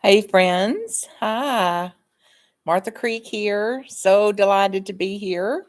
Hey, friends. Hi. Martha Creek here. So delighted to be here.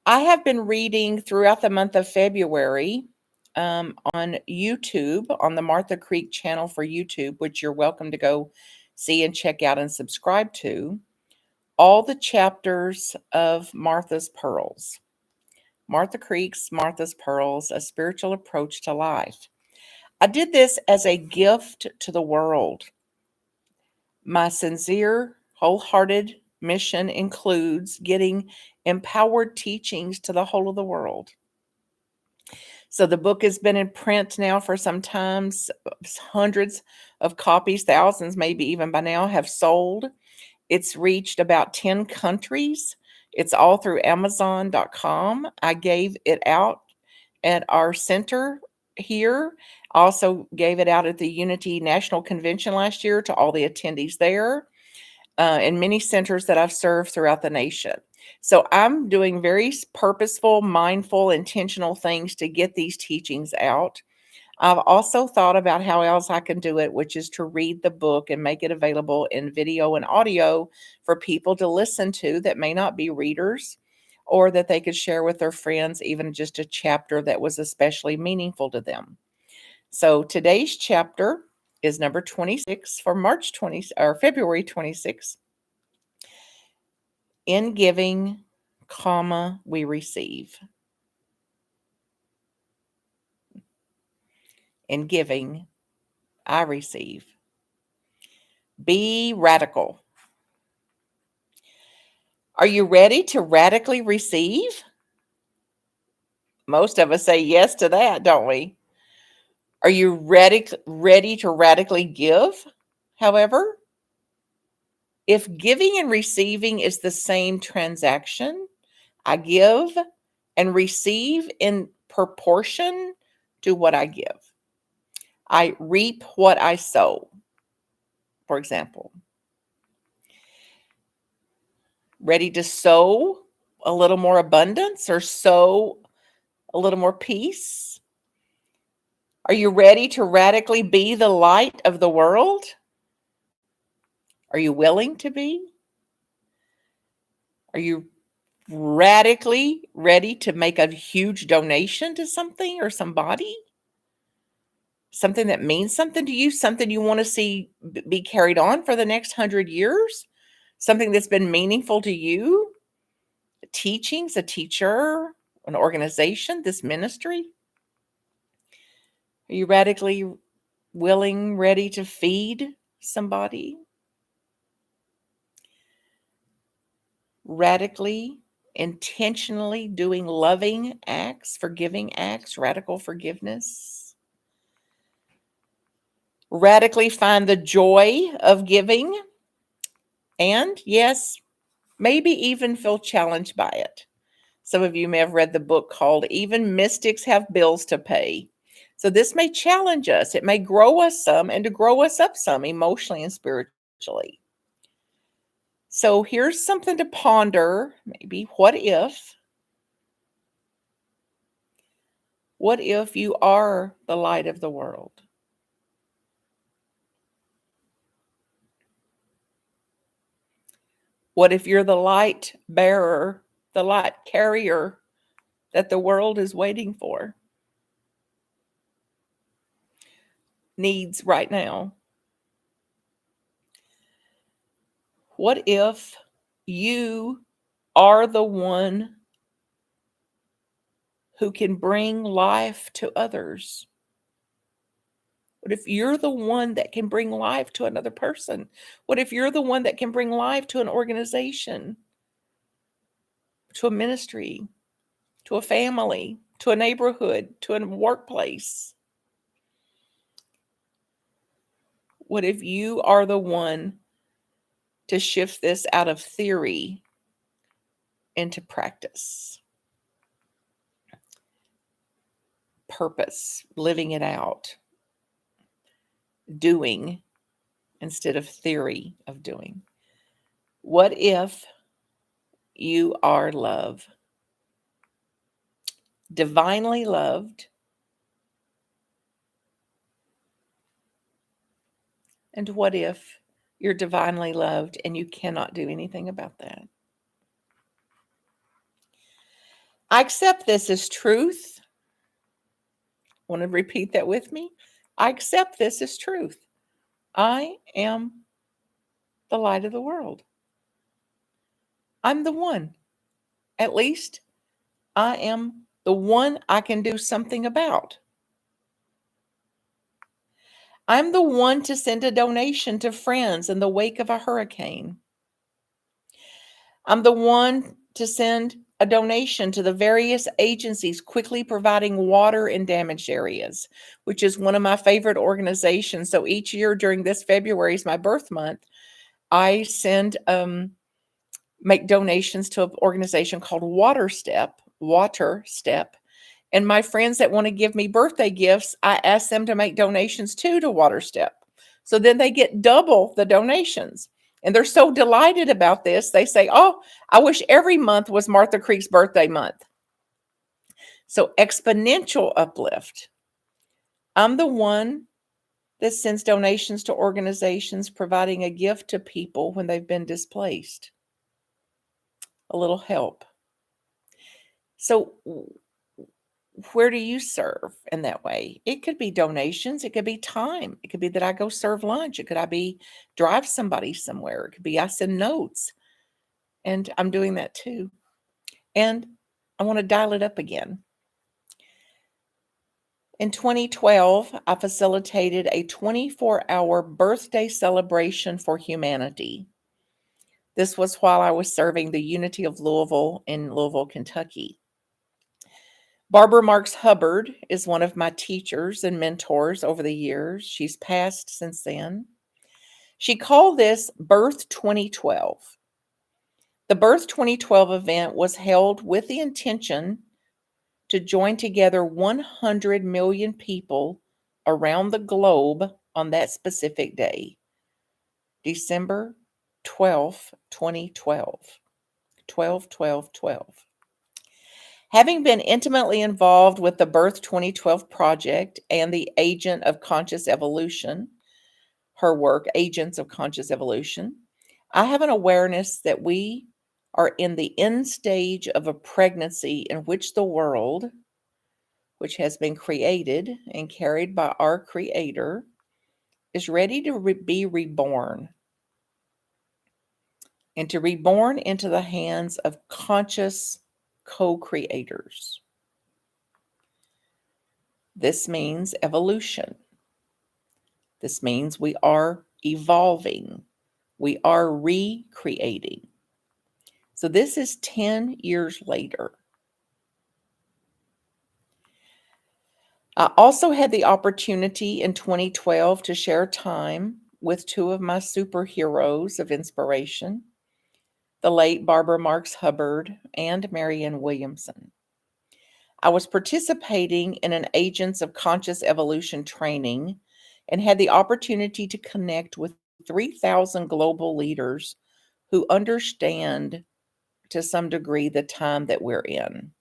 I have been reading throughout the month of February on YouTube, on the Martha Creek channel for YouTube, which you're welcome to go see and check out and subscribe to, all the chapters of Martha's Pearls. Martha Creek's Martha's Pearls, a spiritual approach to life. I did this as a gift to the world. My sincere, wholehearted mission includes getting empowered teachings to the whole of the world. So the book has been in print now for some time. Hundreds of copies, thousands maybe even by now, have sold. It's reached about 10 countries. It's all through Amazon.com. I gave it out at our center here. I also gave it out at the Unity National Convention last year to all the attendees there. In many centers that I've served throughout the nation. So I'm doing very purposeful, mindful, intentional things to get these teachings out. I've also thought about how else I can do it, which is to read the book and make it available in video and audio for people to listen to that may not be readers, or that they could share with their friends, even just a chapter that was especially meaningful to them. So today's chapter is number 26 for March 20 or February 26th. In giving, we receive. In giving, I receive. Be radical. Are you ready to radically receive? Most of us say yes to that, don't we? Are you ready to radically give? However, if giving and receiving is the same transaction, I give and receive in proportion to what I give. I reap what I sow, for example. Ready to sow a little more abundance or sow a little more peace? Are you ready to radically be the light of the world? Are you willing to be? Are you radically ready to make a huge donation to something or somebody? Something that means something to you, something you want to see be carried on for the next 100 years? Something that's been meaningful to you? Teachings, a teacher, an organization, this ministry? Are you radically willing, ready to feed somebody? Radically, intentionally doing loving acts, forgiving acts, radical forgiveness. Radically find the joy of giving. And yes, maybe even feel challenged by it. Some of you may have read the book called Even Mystics Have Bills to Pay. So this may challenge us. It may grow us some and to grow us up some emotionally and spiritually. So here's something to ponder. Maybe what if you are the light of the world? What if you're the light bearer, the light carrier that the world is waiting for? Needs right now. What if you are the one who can bring life to others? What if you're the one that can bring life to another person? What if you're the one that can bring life to an organization, to a ministry, to a family, to a neighborhood, to a workplace? What if you are the one to shift this out of theory into practice? Purpose, living it out, doing instead of theory of doing. What if you are love? Divinely loved And what if you're divinely loved and you cannot do anything about that? I accept this as truth. Want to repeat that with me? I accept this as truth. I am the light of the world. I'm the one. At least I am the one I can do something about. I'm the one to send a donation to friends in the wake of a hurricane. I'm the one to send a donation to the various agencies quickly providing water in damaged areas, which is one of my favorite organizations. So each year during this February is my birth month, I make donations to an organization called Water Step. And my friends that want to give me birthday gifts, I ask them to make donations too to Water Step. So then they get double the donations. And they're so delighted about this. They say, oh, I wish every month was Martha Creek's birthday month. So exponential uplift. I'm the one that sends donations to organizations providing a gift to people when they've been displaced. A little help. So where do you serve in that way? It could be donations. It could be time. It could be that I go serve lunch. It could be drive somebody somewhere. It could be I send notes. And I'm doing that too. And I want to dial it up again. In 2012, I facilitated a 24-hour birthday celebration for humanity. This was while I was serving the Unity of Louisville in Louisville, Kentucky. Barbara Marx Hubbard is one of my teachers and mentors over the years. She's passed since then. She called this Birth 2012. The Birth 2012 event was held with the intention to join together 100 million people around the globe on that specific day, December 12th, 2012. 12-12-12. Having been intimately involved with the Birth 2012 project and the Agent of Conscious Evolution, her work, Agents of Conscious Evolution, I have an awareness that we are in the end stage of a pregnancy in which the world, which has been created and carried by our Creator, is ready to be reborn, and to reborn into the hands of conscious co-creators. This means evolution. This means we are evolving. We are recreating. So this is 10 years later. I also had the opportunity in 2012 to share time with two of my superheroes of inspiration, the late Barbara Marx Hubbard and Marianne Williamson. I was participating in an Agents of Conscious Evolution training and had the opportunity to connect with 3,000 global leaders who understand to some degree the time that we're in.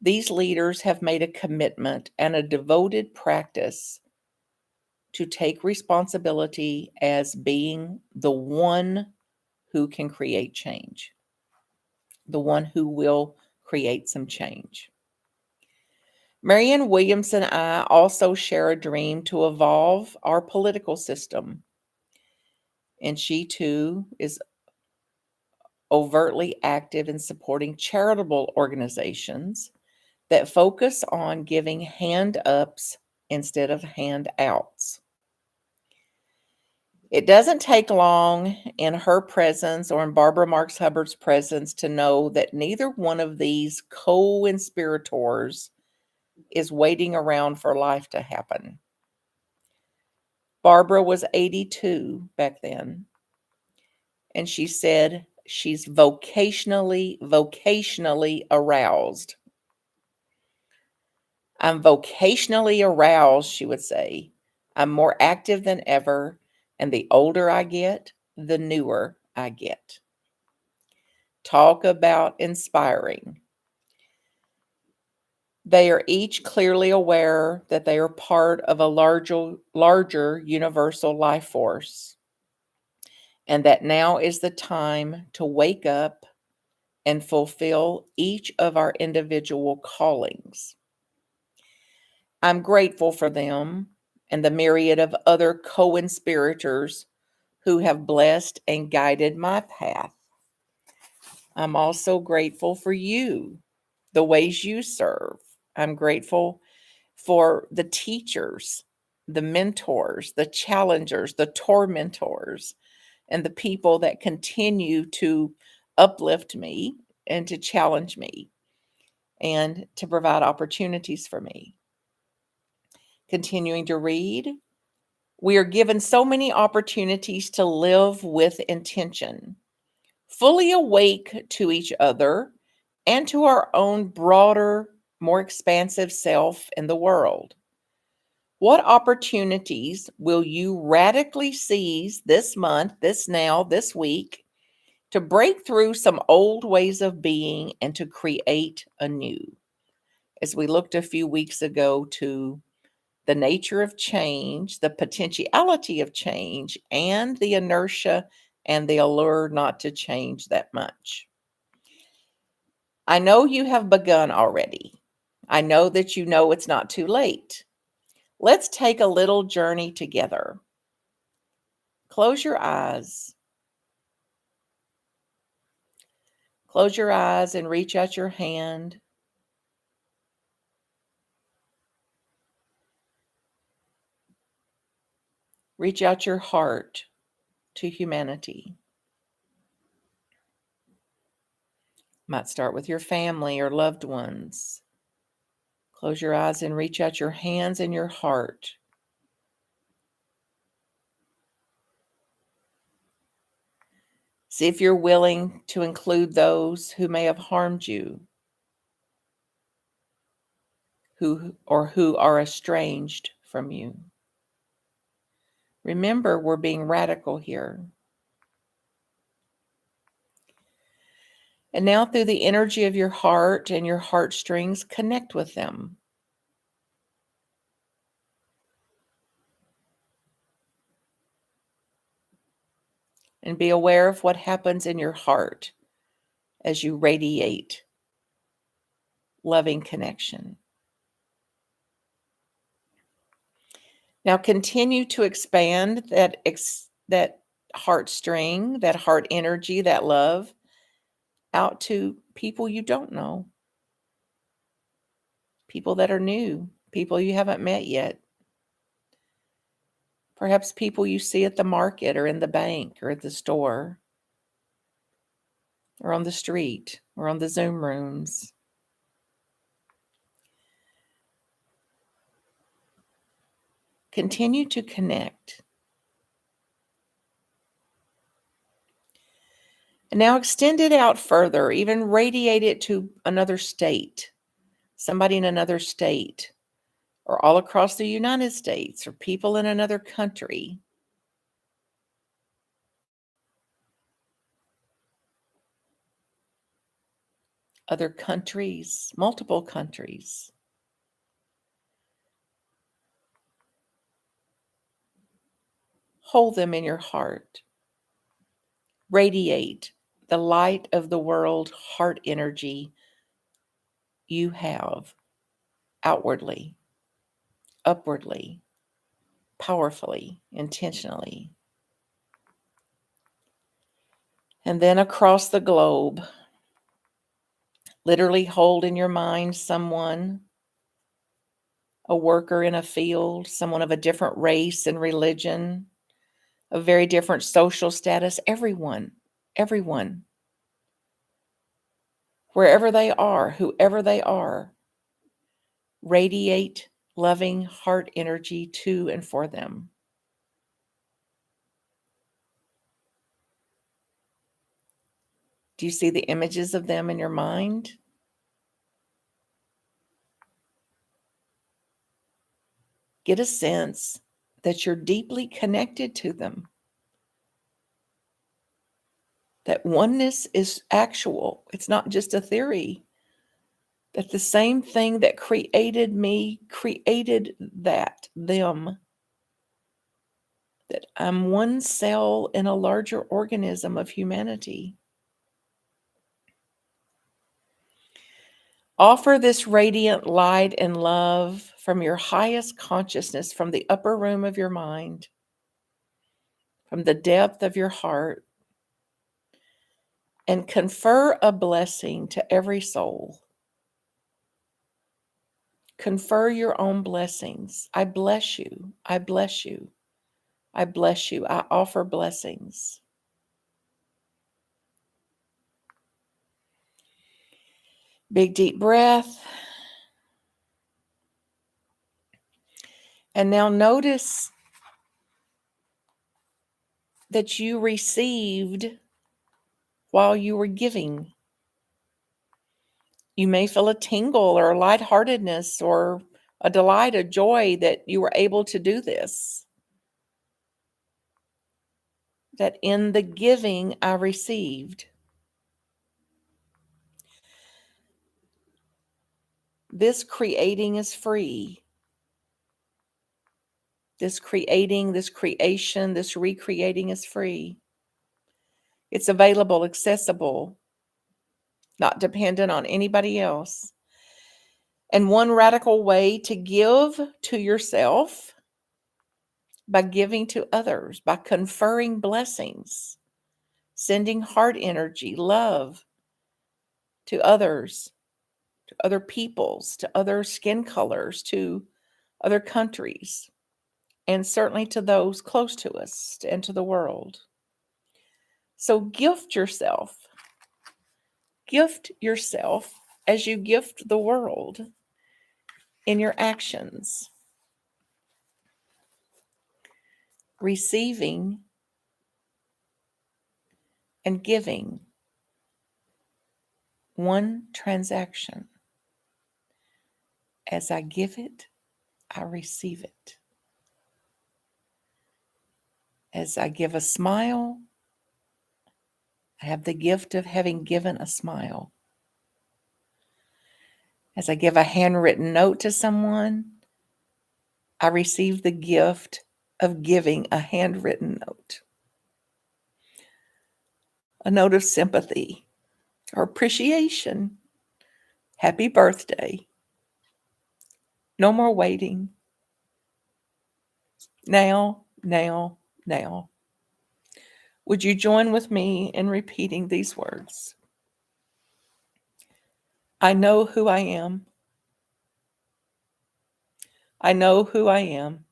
These leaders have made a commitment and a devoted practice to take responsibility as being the one who can create change, the one who will create some change. Marianne Williamson and I also share a dream to evolve our political system. And she too is overtly active in supporting charitable organizations that focus on giving hand-ups instead of handouts. It doesn't take long in her presence or in Barbara Marx Hubbard's presence to know that neither one of these co-inspirators is waiting around for life to happen. Barbara was 82 back then, and she said she's vocationally aroused. I'm vocationally aroused, she would say. I'm more active than ever, and the older I get, the newer I get. Talk about inspiring. They are each clearly aware that they are part of a larger universal life force, and that now is the time to wake up and fulfill each of our individual callings. I'm grateful for them and the myriad of other co-inspirators who have blessed and guided my path. I'm also grateful for you, the ways you serve. I'm grateful for the teachers, the mentors, the challengers, the tormentors, and the people that continue to uplift me and to challenge me and to provide opportunities for me. Continuing to read, we are given so many opportunities to live with intention, fully awake to each other and to our own broader, more expansive self in the world. What opportunities will you radically seize this month, this now, this week, to break through some old ways of being and to create anew? As we looked a few weeks ago to the nature of change, the potentiality of change, and the inertia and the allure not to change that much. I know you have begun already. I know that you know it's not too late. Let's take a little journey together. Close your eyes. Close your eyes and reach out your hand. Reach out your heart to humanity. Might start with your family or loved ones. Close your eyes and reach out your hands and your heart. See if you're willing to include those who may have harmed you, who are estranged from you. Remember, we're being radical here. And now, through the energy of your heart and your heartstrings, connect with them. And be aware of what happens in your heart as you radiate loving connection. Now continue to expand that heartstring, that heart energy, that love out to people you don't know, people that are new, people you haven't met yet. Perhaps people you see at the market or in the bank or at the store or on the street or on the Zoom rooms. Continue to connect. And now extend it out further, even radiate it to another state, somebody in another state, or all across the United States, or people in another country. Other countries, multiple countries. Hold them in your heart. Radiate the light of the world heart energy you have outwardly, upwardly, powerfully, intentionally. And then across the globe, literally hold in your mind someone, a worker in a field, someone of a different race and religion, a very different social status, everyone, wherever they are, whoever they are, radiate loving heart energy to and for them. Do you see the images of them in your mind? Get a sense that you're deeply connected to them. That oneness is actual. It's not just a theory. that the same thing that created me created them, that I'm one cell in a larger organism of humanity. Offer this radiant light and love from your highest consciousness, from the upper room of your mind, from the depth of your heart, and confer a blessing to every soul. Confer your own blessings. I bless you. I bless you. I bless you. I offer blessings. Big deep breath. And now notice that you received while you were giving. You may feel a tingle or a lightheartedness or a delight, a joy that you were able to do this. That in the giving I received. This creating is free. This creating, this creation, this recreating is free. It's available, accessible, not dependent on anybody else. And one radical way to give to yourself, by giving to others, by conferring blessings, sending heart energy, love to others, to other peoples, to other skin colors, to other countries, and certainly to those close to us and to the world. So gift yourself. Gift yourself as you gift the world in your actions. Receiving and giving. One transaction. As I give it, I receive it. As I give a smile, I have the gift of having given a smile. As I give a handwritten note to someone, I receive the gift of giving a handwritten note. A note of sympathy or appreciation. Happy birthday. No more waiting. Now, now, now. Would you join with me in repeating these words? I know who I am. I know who I am.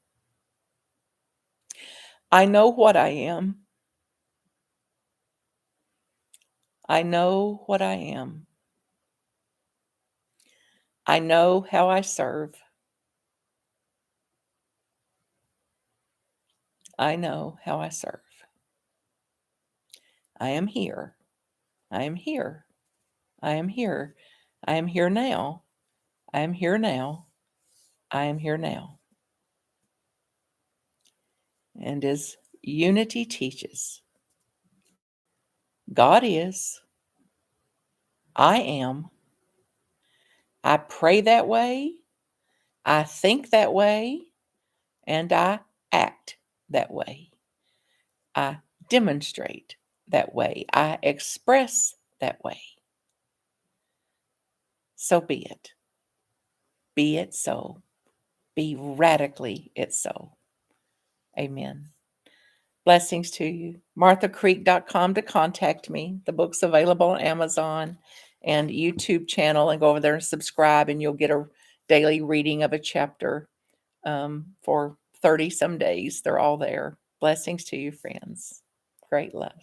I know what I am. I know what I am. I know how I serve. I know how I serve. I am here. I am here. I am here. I am here now. I am here now. I am here now. And as unity teaches, God is, I am, I pray that way, I think that way, and I act that way. I demonstrate that way. I express that way. So be it. Be it so. Be radically it so. Amen. Blessings to you. MarthaCreek.com to contact me. The book's available on Amazon and YouTube channel, and go over there and subscribe, and you'll get a daily reading of a chapter for 30 some days. They're all there. Blessings to you, friends. Great love.